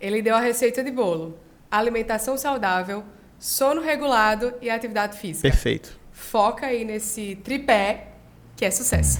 Ele deu a receita de bolo. Alimentação saudável, sono regulado e atividade física. Perfeito. Foca aí nesse tripé, que é sucesso.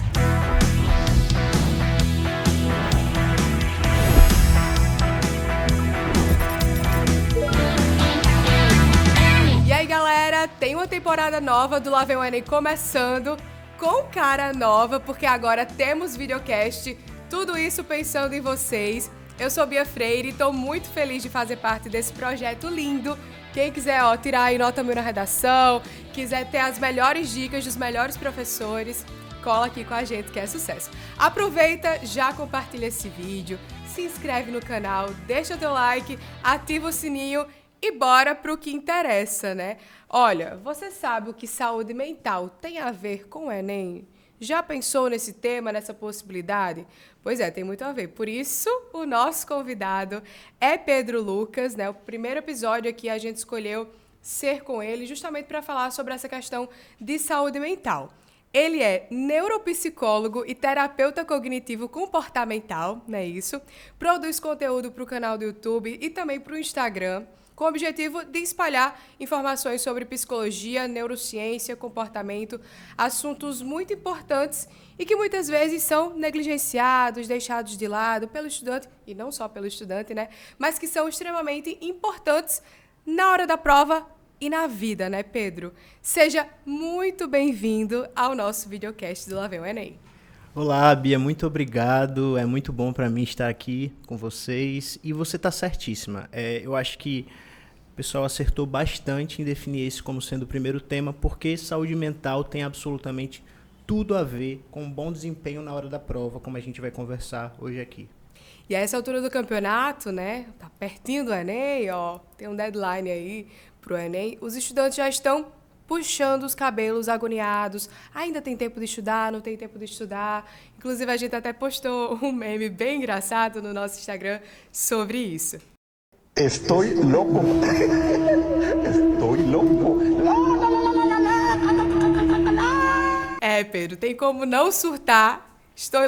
E aí, galera, tem uma temporada nova do Lá Vem o Enem começando com cara nova, porque agora temos videocast, tudo isso pensando em vocês. Eu sou Bia Freire e estou muito feliz de fazer parte desse projeto lindo. Quem quiser tirar aí nota 1000 na redação, quiser ter as melhores dicas dos melhores professores, cola aqui com a gente que é sucesso. Aproveita, já compartilha esse vídeo, se inscreve no canal, deixa teu like, ativa o sininho e bora pro que interessa, né? Olha, você sabe o que saúde mental tem a ver com o Enem? Já pensou nesse tema, nessa possibilidade? Pois é, tem muito a ver. Por isso, o nosso convidado é Pedro Lucas, né? O primeiro episódio aqui a gente escolheu ser com ele justamente para falar sobre essa questão de saúde mental. Ele é neuropsicólogo e terapeuta cognitivo comportamental, não é isso? Produz conteúdo para o canal do YouTube e também para o Instagram, com o objetivo de espalhar informações sobre psicologia, neurociência, comportamento, assuntos muito importantes e que muitas vezes são negligenciados, deixados de lado pelo estudante, e não só pelo estudante, né? Mas que são extremamente importantes na hora da prova e na vida, né, Pedro? Seja muito bem-vindo ao nosso videocast do Lá Vem o Enem. Olá, Bia, muito obrigado. É muito bom para mim estar aqui com vocês. E você está certíssima. Eu acho que o pessoal acertou bastante em definir esse como sendo o primeiro tema, porque saúde mental tem absolutamente tudo a ver com um bom desempenho na hora da prova, como a gente vai conversar hoje aqui. E a essa altura do campeonato, né, tá pertinho do Enem, tem um deadline aí pro Enem, os estudantes já estão puxando os cabelos agoniados. Ainda tem tempo de estudar, não tem tempo de estudar. Inclusive, a gente até postou um meme bem engraçado no nosso Instagram sobre isso. Estou louco. Estou louco. Pedro, tem como não surtar. Estou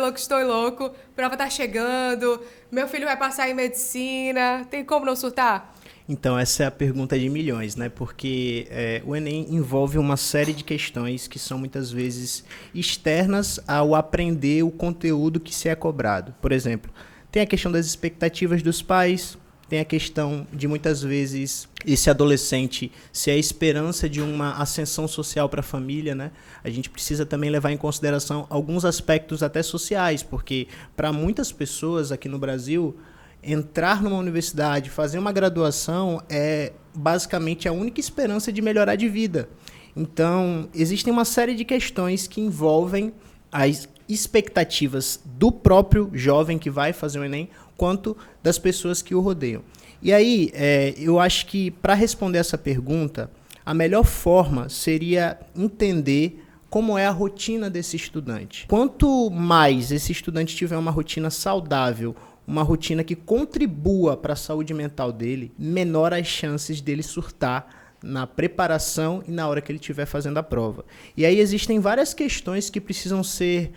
louco. Prova tá chegando. Meu filho vai passar em medicina. Tem como não surtar? Então, essa é a pergunta de milhões, né? Porque o Enem envolve uma série de questões que são muitas vezes externas ao aprender o conteúdo que se é cobrado. Por exemplo, tem a questão das expectativas dos pais, tem a questão de muitas vezes esse adolescente ser a esperança de uma ascensão social para a família, né? A gente precisa também levar em consideração alguns aspectos até sociais, porque para muitas pessoas aqui no Brasil, entrar numa universidade, fazer uma graduação é basicamente a única esperança de melhorar de vida. Então, existem uma série de questões que envolvem as expectativas do próprio jovem que vai fazer o Enem, quanto das pessoas que o rodeiam. E aí, eu acho que para responder essa pergunta, a melhor forma seria entender como é a rotina desse estudante. Quanto mais esse estudante tiver uma rotina saudável, uma rotina que contribua para a saúde mental dele, menor as chances dele surtar na preparação e na hora que ele estiver fazendo a prova. E aí existem várias questões que precisam ser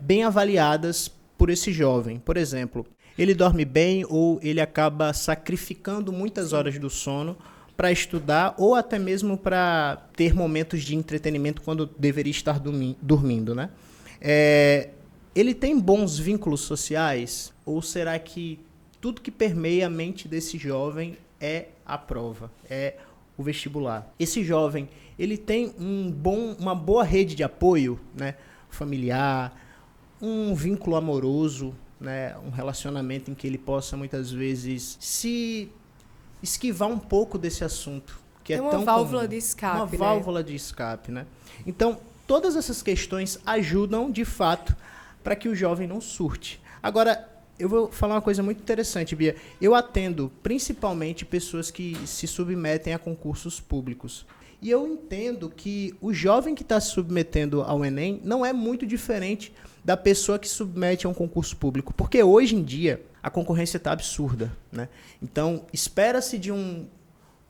bem avaliadas por esse jovem. Por exemplo, ele dorme bem ou ele acaba sacrificando muitas horas do sono para estudar ou até mesmo para ter momentos de entretenimento quando deveria estar dormindo, né? Ele tem bons vínculos sociais? Ou será que tudo que permeia a mente desse jovem é a prova, é o vestibular? Esse jovem, ele tem uma boa rede de apoio, né, familiar, um vínculo amoroso, né, um relacionamento em que ele possa muitas vezes se esquivar um pouco desse assunto, que é tão comum. Uma válvula de escape, Uma válvula de escape, né? Então, todas essas questões ajudam, de fato, para que o jovem não surte. Agora, eu vou falar uma coisa muito interessante, Bia. Eu atendo principalmente pessoas que se submetem a concursos públicos. E eu entendo que o jovem que está se submetendo ao Enem não é muito diferente da pessoa que se submete a um concurso público. Porque hoje em dia a concorrência está absurda, né? Então, espera-se de um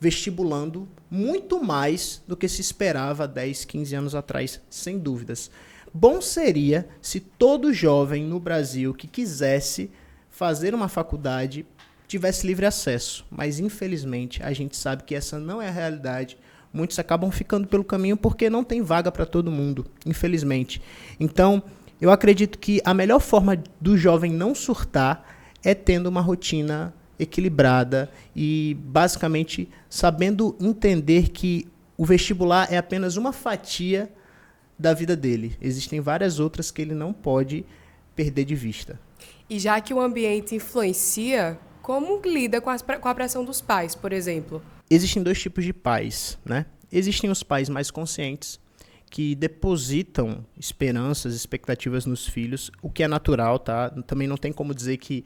vestibulando muito mais do que se esperava 10, 15 anos atrás, sem dúvidas. Bom seria se todo jovem no Brasil que quisesse fazer uma faculdade tivesse livre acesso. Mas, infelizmente, a gente sabe que essa não é a realidade. Muitos acabam ficando pelo caminho porque não tem vaga para todo mundo, infelizmente. Então, eu acredito que a melhor forma do jovem não surtar é tendo uma rotina equilibrada e, basicamente, sabendo entender que o vestibular é apenas uma fatia da vida dele. Existem várias outras que ele não pode perder de vista. E já que o ambiente influencia, como lida com a pressão dos pais, por exemplo? Existem 2 tipos de pais, né? Existem os pais mais conscientes, que depositam esperanças, expectativas nos filhos, o que é natural, tá? Também não tem como dizer que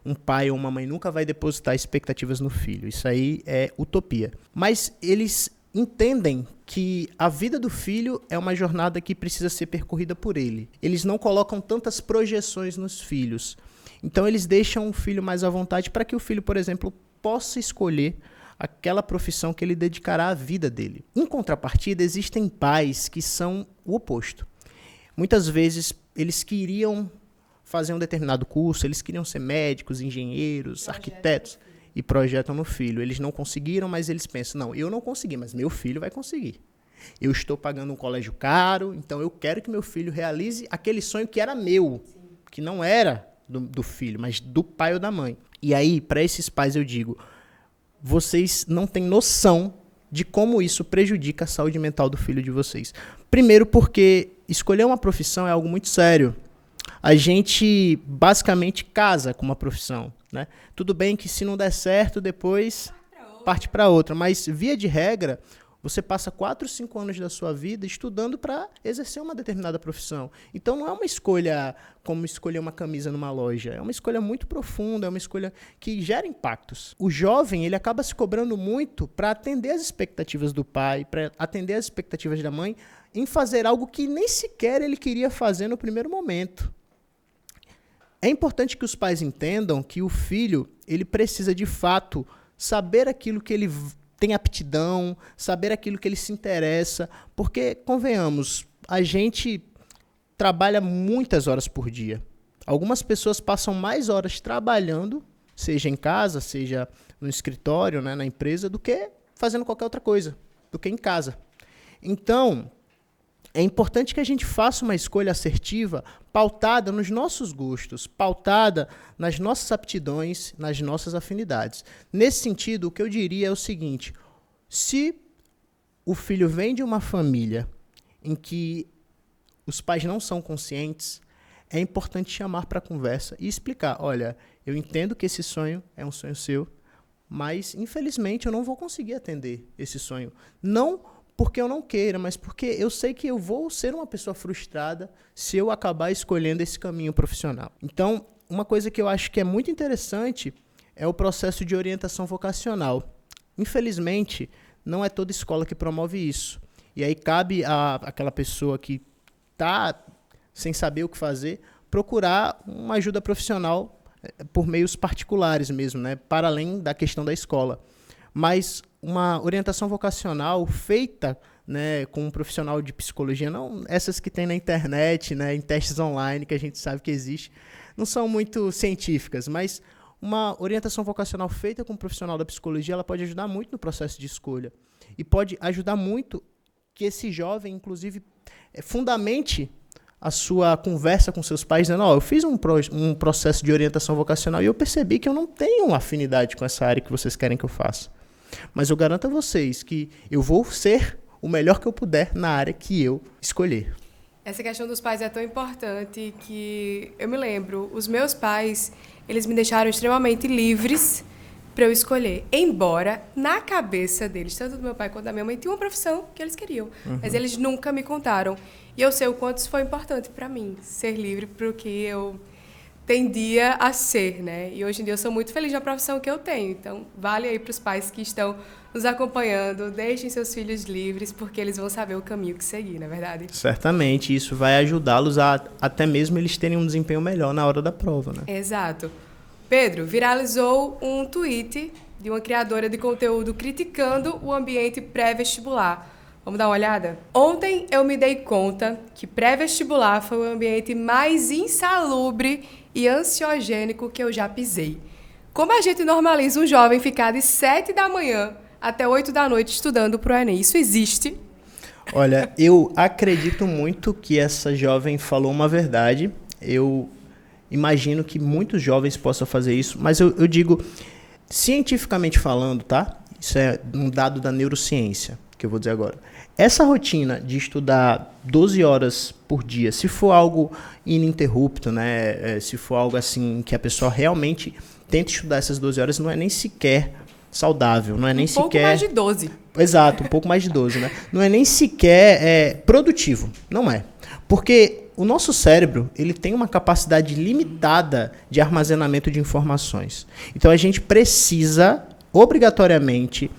um pai ou uma mãe nunca vai depositar expectativas no filho. Isso aí é utopia. Mas eles entendem que a vida do filho é uma jornada que precisa ser percorrida por ele. Eles não colocam tantas projeções nos filhos. Então, eles deixam o filho mais à vontade para que o filho, por exemplo, possa escolher aquela profissão que ele dedicará à vida dele. Em contrapartida, existem pais que são o oposto. Muitas vezes, eles queriam fazer um determinado curso, eles queriam ser médicos, engenheiros, arquitetos, e projetam no filho. Eles não conseguiram, mas eles pensam, não, eu não consegui, mas meu filho vai conseguir. Eu estou pagando um colégio caro, então eu quero que meu filho realize aquele sonho que era meu, que não era do filho, mas do pai ou da mãe. E aí, para esses pais eu digo, vocês não têm noção de como isso prejudica a saúde mental do filho de vocês. Primeiro porque escolher uma profissão é algo muito sério. A gente basicamente casa com uma profissão, né? Tudo bem que se não der certo, depois parte para outra. Mas, via de regra, você passa 4, 5 anos da sua vida estudando para exercer uma determinada profissão. Então, não é uma escolha como escolher uma camisa numa loja. É uma escolha muito profunda, é uma escolha que gera impactos. O jovem, ele acaba se cobrando muito para atender as expectativas do pai, para atender as expectativas da mãe, em fazer algo que nem sequer ele queria fazer no primeiro momento. É importante que os pais entendam que o filho, ele precisa, de fato, saber aquilo que ele tem aptidão, saber aquilo que ele se interessa, porque, convenhamos, a gente trabalha muitas horas por dia. Algumas pessoas passam mais horas trabalhando, seja em casa, seja no escritório, né, na empresa, do que fazendo qualquer outra coisa, do que em casa. Então, é importante que a gente faça uma escolha assertiva, pautada nos nossos gostos, pautada nas nossas aptidões, nas nossas afinidades. Nesse sentido, o que eu diria é o seguinte: se o filho vem de uma família em que os pais não são conscientes, é importante chamar para a conversa e explicar, olha, eu entendo que esse sonho é um sonho seu, mas, infelizmente, eu não vou conseguir atender esse sonho. Não porque eu não queira, mas porque eu sei que eu vou ser uma pessoa frustrada se eu acabar escolhendo esse caminho profissional. Então, uma coisa que eu acho que é muito interessante é o processo de orientação vocacional. Infelizmente, não é toda escola que promove isso. E aí cabe àquela pessoa que está sem saber o que fazer, procurar uma ajuda profissional por meios particulares mesmo, né, para além da questão da escola. Mas uma orientação vocacional feita, né, com um profissional de psicologia, não essas que tem na internet, né, em testes online, que a gente sabe que existe, não são muito científicas, mas uma orientação vocacional feita com um profissional da psicologia, ela pode ajudar muito no processo de escolha. E pode ajudar muito que esse jovem, inclusive, fundamente a sua conversa com seus pais, dizendo, eu fiz um processo de orientação vocacional e eu percebi que eu não tenho afinidade com essa área que vocês querem que eu faça. Mas eu garanto a vocês que eu vou ser o melhor que eu puder na área que eu escolher. Essa questão dos pais é tão importante que eu me lembro, os meus pais, eles me deixaram extremamente livres para eu escolher. Embora, na cabeça deles, tanto do meu pai quanto da minha mãe, tinha uma profissão que eles queriam. Mas eles nunca me contaram. E eu sei o quanto isso foi importante para mim, ser livre para o que eu tendia a ser, né? E hoje em dia eu sou muito feliz na profissão que eu tenho. Então, vale aí para os pais que estão nos acompanhando, deixem seus filhos livres, porque eles vão saber o caminho que seguir, não é verdade? Certamente, isso vai ajudá-los a até mesmo eles terem um desempenho melhor na hora da prova, né? Exato. Pedro, viralizou um tweet de uma criadora de conteúdo criticando o ambiente pré-vestibular. Vamos dar uma olhada? Ontem eu me dei conta que pré-vestibular foi o ambiente mais insalubre e ansiogênico que eu já pisei. Como a gente normaliza um jovem ficar de 7 da manhã até 8 da noite estudando pro Enem? Isso existe? Olha, eu acredito muito que essa jovem falou uma verdade. Eu imagino que muitos jovens possam fazer isso, mas eu digo, cientificamente falando, tá? Isso é um dado da neurociência, que eu vou dizer agora. Essa rotina de estudar 12 horas por dia, se for algo ininterrupto, né? Se for algo assim que a pessoa realmente tenta estudar essas 12 horas, não é nem sequer saudável, não é nem sequer... Um pouco mais de 12. Exato, um pouco mais de 12, né? Não é nem sequer produtivo, não é. Porque o nosso cérebro, ele tem uma capacidade limitada de armazenamento de informações. Então a gente precisa, obrigatoriamente,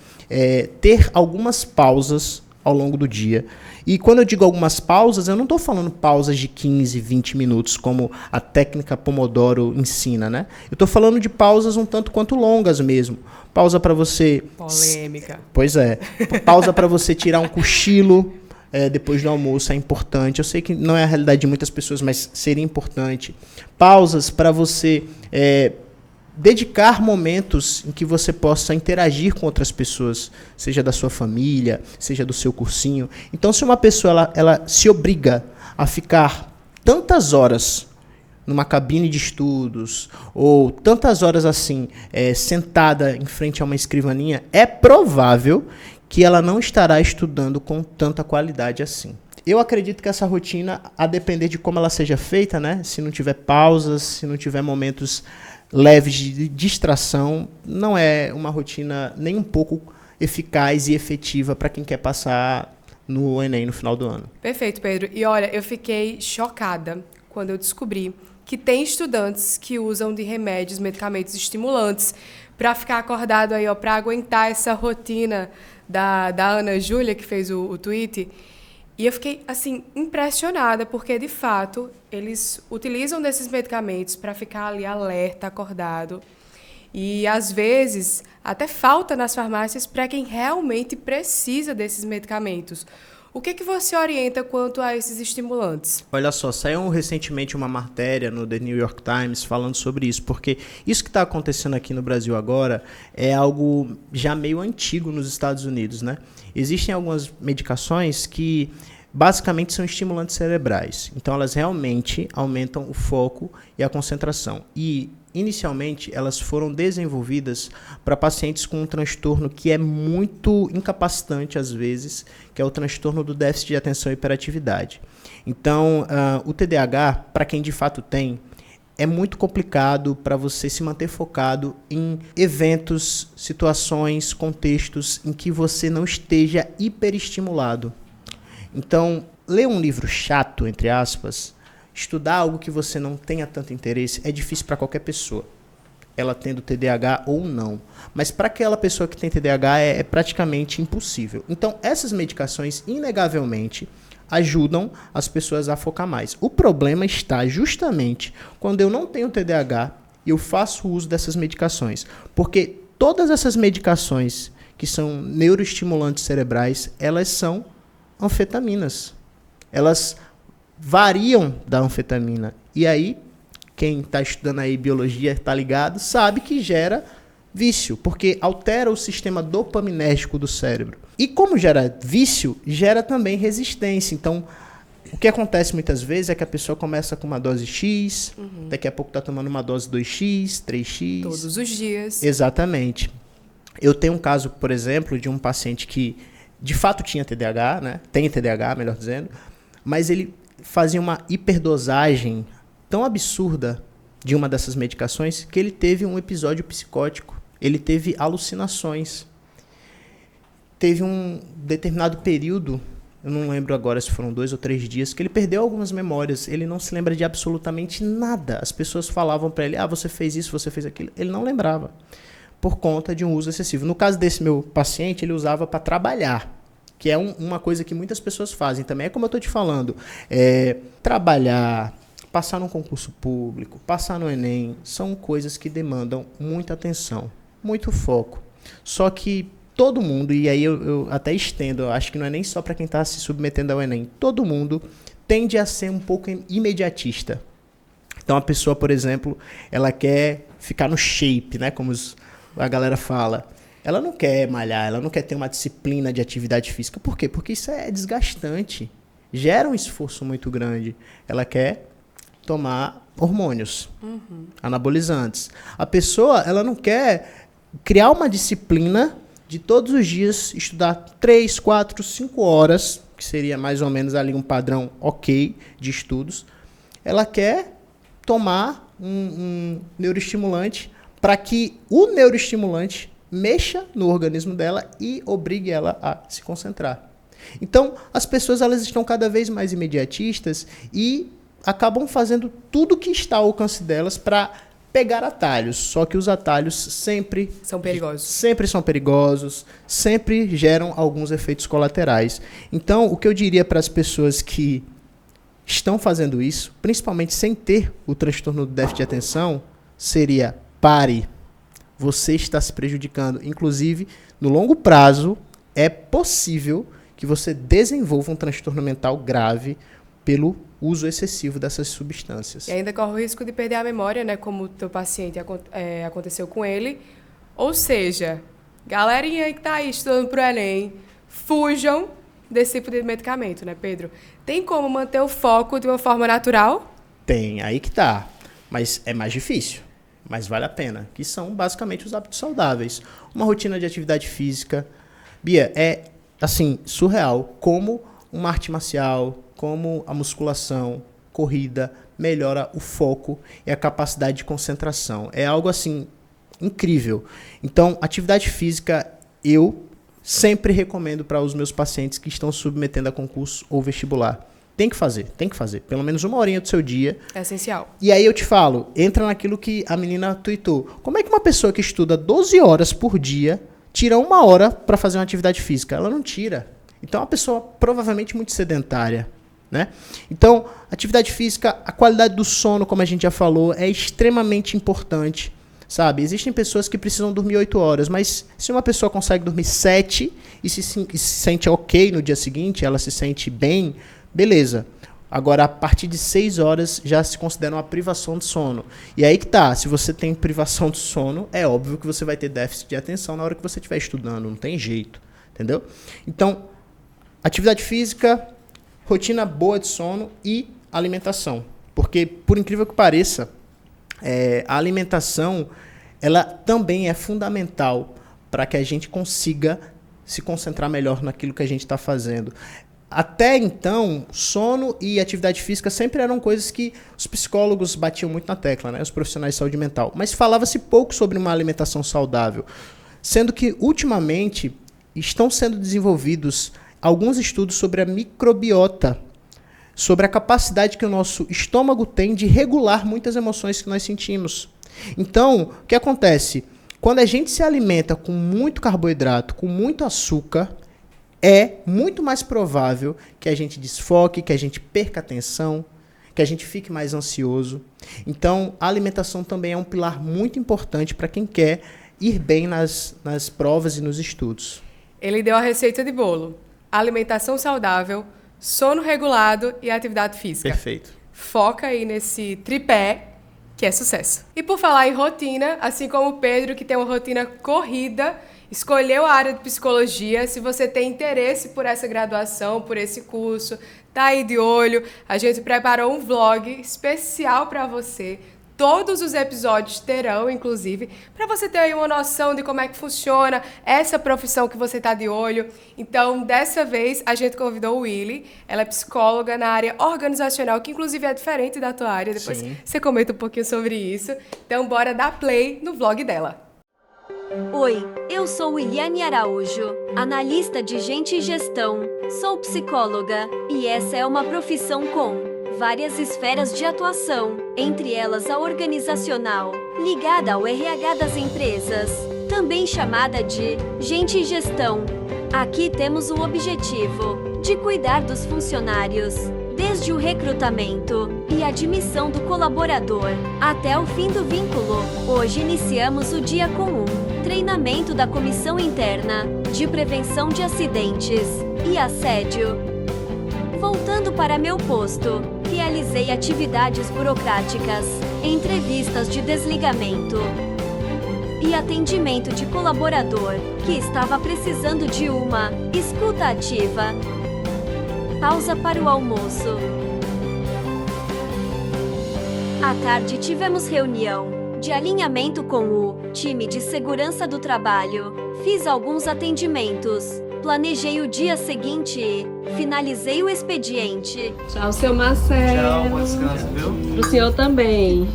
ter algumas pausas ao longo do dia. E quando eu digo algumas pausas, eu não estou falando pausas de 15, 20 minutos, como a técnica Pomodoro ensina, né? Eu estou falando de pausas um tanto quanto longas mesmo. Pausa para você... Polêmica. Pois é. Pausa para você tirar um cochilo depois do almoço é importante. Eu sei que não é a realidade de muitas pessoas, mas seria importante. Pausas para você... dedicar momentos em que você possa interagir com outras pessoas, seja da sua família, seja do seu cursinho. Então, se uma pessoa ela se obriga a ficar tantas horas numa cabine de estudos, ou tantas horas assim, sentada em frente a uma escrivaninha, é provável que ela não estará estudando com tanta qualidade assim. Eu acredito que essa rotina, a depender de como ela seja feita, né? Se não tiver pausas, se não tiver momentos leves de distração, não é uma rotina nem um pouco eficaz e efetiva para quem quer passar no Enem no final do ano. Perfeito, Pedro. E olha, eu fiquei chocada quando eu descobri que tem estudantes que usam de remédios, medicamentos estimulantes para ficar acordado aí, ó, para aguentar essa rotina da Ana Júlia, que fez o tweet. E eu fiquei, assim, impressionada, porque, de fato, eles utilizam desses medicamentos para ficar ali alerta, acordado. E, às vezes, até falta nas farmácias para quem realmente precisa desses medicamentos. O que você orienta quanto a esses estimulantes? Olha só, saiu recentemente uma matéria no The New York Times falando sobre isso, porque isso que está acontecendo aqui no Brasil agora é algo já meio antigo nos Estados Unidos, né? Existem algumas medicações que basicamente são estimulantes cerebrais. Então, elas realmente aumentam o foco e a concentração. E, inicialmente, elas foram desenvolvidas para pacientes com um transtorno que é muito incapacitante, às vezes, que é o transtorno do déficit de atenção e hiperatividade. Então, o TDAH, para quem de fato tem, é muito complicado para você se manter focado em eventos, situações, contextos em que você não esteja hiperestimulado. Então, ler um livro chato, entre aspas, estudar algo que você não tenha tanto interesse, é difícil para qualquer pessoa, ela tendo TDAH ou não. Mas para aquela pessoa que tem TDAH é praticamente impossível. Então, essas medicações, inegavelmente, ajudam as pessoas a focar mais. O problema está justamente quando eu não tenho TDAH e eu faço uso dessas medicações. Porque todas essas medicações que são neuroestimulantes cerebrais, elas são anfetaminas. Elas variam da anfetamina. E aí, quem está estudando aí biologia, está ligado, sabe que gera vício, porque altera o sistema dopaminérgico do cérebro. E como gera vício, gera também resistência. Então, o que acontece muitas vezes é que a pessoa começa com uma dose X, daqui a pouco está tomando uma dose 2X, 3X. Todos os dias. Exatamente. Eu tenho um caso, por exemplo, de um paciente que de fato tinha TDAH, né? Tem TDAH, melhor dizendo, mas ele fazia uma hiperdosagem tão absurda de uma dessas medicações que ele teve um episódio psicótico. Ele teve alucinações. Teve um determinado período, eu não lembro agora se foram 2 ou 3 dias, que ele perdeu algumas memórias. Ele não se lembra de absolutamente nada. As pessoas falavam para ele, você fez isso, você fez aquilo. Ele não lembrava, por conta de um uso excessivo. No caso desse meu paciente, ele usava para trabalhar, que é uma coisa que muitas pessoas fazem também. É como eu estou te falando, trabalhar, passar num concurso público, passar no Enem, são coisas que demandam muita atenção, muito foco. Só que todo mundo, e aí eu até estendo, eu acho que não é nem só para quem está se submetendo ao Enem, todo mundo tende a ser um pouco imediatista. Então a pessoa, por exemplo, ela quer ficar no shape, né? Como a galera fala. Ela não quer malhar, ela não quer ter uma disciplina de atividade física. Por quê? Porque isso é desgastante. Gera um esforço muito grande. Ela quer tomar hormônios, anabolizantes. A pessoa, ela não quer criar uma disciplina de todos os dias estudar 3, 4, 5 horas, que seria mais ou menos ali um padrão ok de estudos. Ela quer tomar um neuroestimulante para que o neuroestimulante mexa no organismo dela e obrigue ela a se concentrar. Então, as pessoas elas estão cada vez mais imediatistas e acabam fazendo tudo que está ao alcance delas para pegar atalhos. Só que os atalhos sempre são perigosos. Sempre são perigosos, sempre geram alguns efeitos colaterais. Então, o que eu diria para as pessoas que estão fazendo isso, principalmente sem ter o transtorno do déficit de atenção, seria: pare. Você está se prejudicando. Inclusive, no longo prazo, é possível que você desenvolva um transtorno mental grave pelo uso excessivo dessas substâncias. E ainda corre o risco de perder a memória, né? Como o teu paciente aconteceu com ele. Ou seja, galerinha que está aí estudando para o Enem, fujam desse tipo de medicamento, né, Pedro? Tem como manter o foco de uma forma natural? Tem, aí que tá. Mas é mais difícil. Mas vale a pena. Que são basicamente os hábitos saudáveis. Uma rotina de atividade física. Bia, é assim, surreal como uma arte marcial, como a musculação, corrida, melhora o foco e a capacidade de concentração. É algo assim incrível. Então, atividade física eu sempre recomendo para os meus pacientes que estão submetendo a concurso ou vestibular. Tem que fazer. Pelo menos 1 horinha do seu dia. É essencial. E aí eu te falo, entra naquilo que a menina tuitou. Como é que uma pessoa que estuda 12 horas por dia tira 1 hora para fazer uma atividade física? Ela não tira. Então é uma pessoa provavelmente muito sedentária, né? Então, atividade física, a qualidade do sono, como a gente já falou, é extremamente importante, sabe? Existem pessoas que precisam dormir 8 horas, mas se uma pessoa consegue dormir 7 e se sente ok no dia seguinte, ela se sente bem, beleza. Agora, a partir de 6 horas já se considera uma privação de sono. E aí que tá, se você tem privação de sono, é óbvio que você vai ter déficit de atenção na hora que você estiver estudando, não tem jeito, entendeu? Então, atividade física, rotina boa de sono e alimentação. Porque, por incrível que pareça, a alimentação ela também é fundamental para que a gente consiga se concentrar melhor naquilo que a gente está fazendo. Até então, sono e atividade física sempre eram coisas que os psicólogos batiam muito na tecla, né? Os profissionais de saúde mental. Mas falava-se pouco sobre uma alimentação saudável. Sendo que, ultimamente, estão sendo desenvolvidos alguns estudos sobre a microbiota, sobre a capacidade que o nosso estômago tem de regular muitas emoções que nós sentimos. Então, o que acontece? Quando a gente se alimenta com muito carboidrato, com muito açúcar, é muito mais provável que a gente desfoque, que a gente perca atenção, que a gente fique mais ansioso. Então, a alimentação também é um pilar muito importante para quem quer ir bem nas provas e nos estudos. Ele deu a receita de bolo: alimentação saudável, sono regulado e atividade física. Perfeito. Foca aí nesse tripé, que é sucesso. E por falar em rotina, assim como o Pedro, que tem uma rotina corrida, escolheu a área de psicologia. Se você tem interesse por essa graduação, por esse curso, tá aí de olho, a gente preparou um vlog especial para você. Todos os episódios terão, inclusive, para você ter aí uma noção de como é que funciona essa profissão que você está de olho. Então, dessa vez, a gente convidou o Willy. Ela é psicóloga na área organizacional, que inclusive é diferente da tua área. Depois você comenta um pouquinho sobre isso. Então, bora dar play no vlog dela. Oi, eu sou Williane Araújo, analista de gente e gestão. Sou psicóloga e essa é uma profissão com várias esferas de atuação, entre elas a organizacional, ligada ao RH das empresas, também chamada de gente e gestão. Aqui temos o objetivo de cuidar dos funcionários, desde o recrutamento e admissão do colaborador até o fim do vínculo. Hoje iniciamos o dia com treinamento da comissão interna de prevenção de acidentes e assédio. Voltando para meu posto, realizei atividades burocráticas, entrevistas de desligamento e atendimento de colaborador que estava precisando de uma escuta ativa. Pausa para o almoço. À tarde tivemos reunião de alinhamento com o time de segurança do trabalho. Fiz alguns atendimentos. Planejei o dia seguinte e finalizei o expediente. Tchau, seu Marcelo. Tchau, bom descanso, viu? Pro senhor também.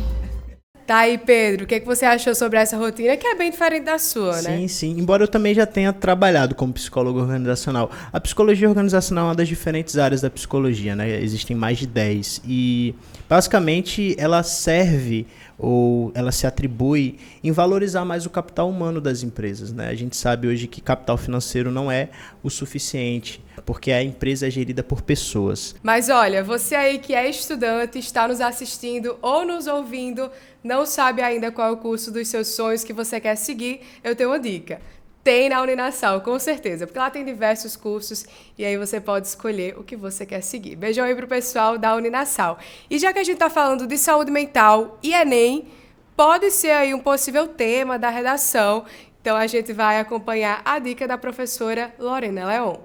Tá aí, Pedro, o que você achou sobre essa rotina, que é bem diferente da sua, né? Sim, sim. Embora eu também já tenha trabalhado como psicólogo organizacional. A psicologia organizacional é uma das diferentes áreas da psicologia, né? Existem mais de 10. E, basicamente, ela serve ou ela se atribui em valorizar mais o capital humano das empresas, né? A gente sabe hoje que capital financeiro não é o suficiente, porque a empresa é gerida por pessoas. Mas olha, você aí que é estudante, está nos assistindo ou nos ouvindo, não sabe ainda qual é o curso dos seus sonhos que você quer seguir, eu tenho uma dica. Tem na Uninasal, com certeza, porque lá tem diversos cursos e aí você pode escolher o que você quer seguir. Beijão aí pro pessoal da Uninasal. E já que a gente tá falando de saúde mental e Enem, pode ser aí um possível tema da redação. Então a gente vai acompanhar a dica da professora Lorena Leon.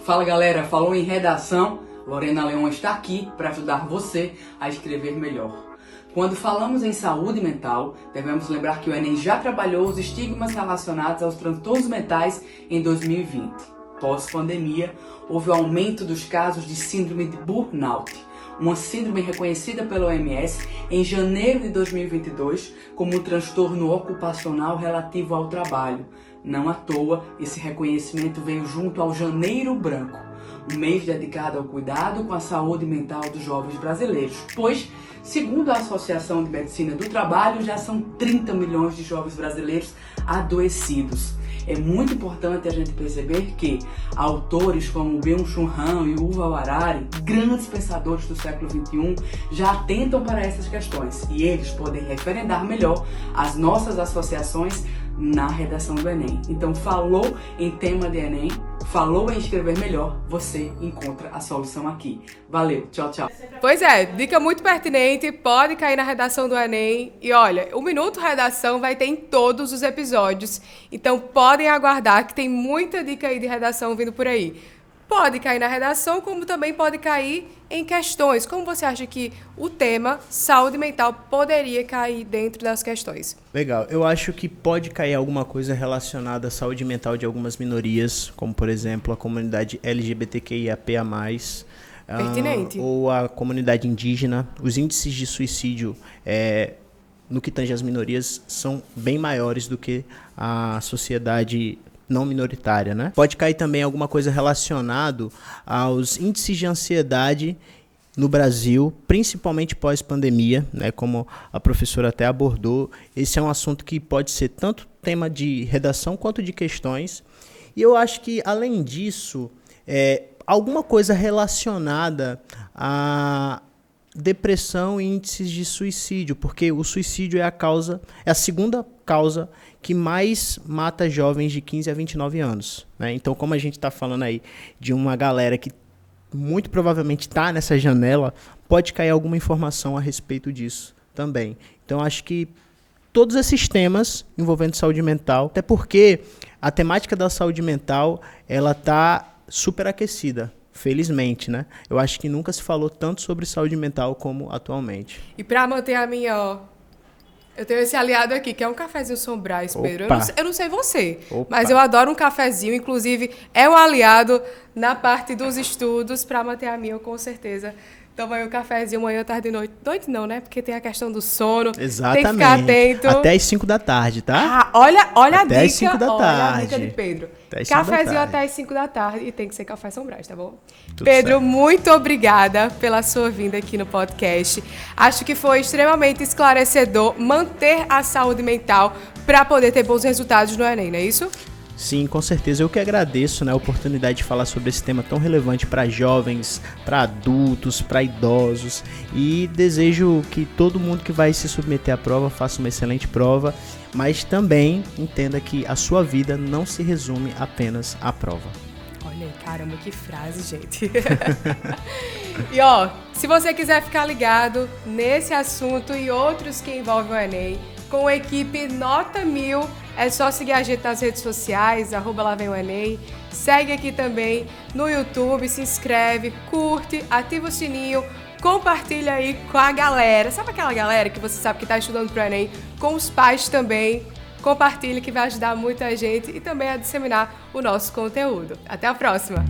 Fala galera, falou em redação, Lorena Leon está aqui para ajudar você a escrever melhor. Quando falamos em saúde mental, devemos lembrar que o Enem já trabalhou os estigmas relacionados aos transtornos mentais em 2020. Pós-pandemia, houve o aumento dos casos de síndrome de burnout, uma síndrome reconhecida pela OMS em janeiro de 2022 como um transtorno ocupacional relativo ao trabalho. Não à toa, esse reconhecimento veio junto ao Janeiro Branco, um mês dedicado ao cuidado com a saúde mental dos jovens brasileiros, pois, segundo a Associação de Medicina do Trabalho, já são 30 milhões de jovens brasileiros adoecidos. É muito importante a gente perceber que autores como Byung-Chul Han e Yuval Harari, grandes pensadores do século XXI, já atentam para essas questões e eles podem referendar melhor as nossas associações na redação do Enem. Então, falou em tema de Enem, falou em escrever melhor, você encontra a solução aqui. Valeu, tchau, tchau. Pois é, dica muito pertinente, pode cair na redação do Enem. E olha, o Minuto Redação vai ter em todos os episódios, então podem aguardar que tem muita dica aí de redação vindo por aí. Pode cair na redação, como também pode cair em questões. Como você acha que o tema saúde mental poderia cair dentro das questões? Legal. Eu acho que pode cair alguma coisa relacionada à saúde mental de algumas minorias, como, por exemplo, a comunidade LGBTQIAP+, Pertinente. ou a comunidade indígena. Os índices de suicídio, no que tange as minorias, são bem maiores do que a sociedade não minoritária, né? Pode cair também alguma coisa relacionada aos índices de ansiedade no Brasil, principalmente pós-pandemia, né? Como a professora até abordou. Esse é um assunto que pode ser tanto tema de redação quanto de questões. E eu acho que, além disso, alguma coisa relacionada a depressão e índices de suicídio, porque o suicídio é a segunda causa que mais mata jovens de 15 a 29 anos, né? Então, como a gente está falando aí de uma galera que muito provavelmente está nessa janela, pode cair alguma informação a respeito disso também. Então, acho que todos esses temas envolvendo saúde mental, até porque a temática da saúde mental, ela está superaquecida. Felizmente, né? Eu acho que nunca se falou tanto sobre saúde mental como atualmente. E para manter a minha, eu tenho esse aliado aqui, que é um cafezinho Sombrais, Pedro. Eu não sei você, mas eu adoro um cafezinho. Inclusive, é um aliado na parte dos estudos. Para manter a minha, eu com certeza tomo aí um cafezinho manhã, tarde e noite. Noite não, né? Porque tem a questão do sono. Exatamente. Tem que ficar atento. Até às 5 da tarde, tá? Olha até a dica. Às 5 da tarde. A dica de Pedro. Cafezinho até às 5 da tarde e tem que ser café Sombrais, tá bom? Tudo Pedro, certo. muito obrigada pela sua vinda aqui no podcast. Acho que foi extremamente esclarecedor manter a saúde mental para poder ter bons resultados no Enem, não é isso? Sim, com certeza. Eu que agradeço, né, a oportunidade de falar sobre esse tema tão relevante para jovens, para adultos, para idosos. E desejo que todo mundo que vai se submeter à prova faça uma excelente prova, mas também entenda que a sua vida não se resume apenas à prova. Olha Enem. Caramba, que frase, gente. E ó, se você quiser ficar ligado nesse assunto e outros que envolvem o Enem, com a equipe Nota 1000, é só seguir a gente nas redes sociais, @LaVemOEnem. Segue aqui também no YouTube, se inscreve, curte, ativa o sininho, compartilha aí com a galera. Sabe aquela galera que você sabe que está estudando para o Enem? Com os pais também. Compartilhe que vai ajudar muita gente e também a disseminar o nosso conteúdo. Até a próxima!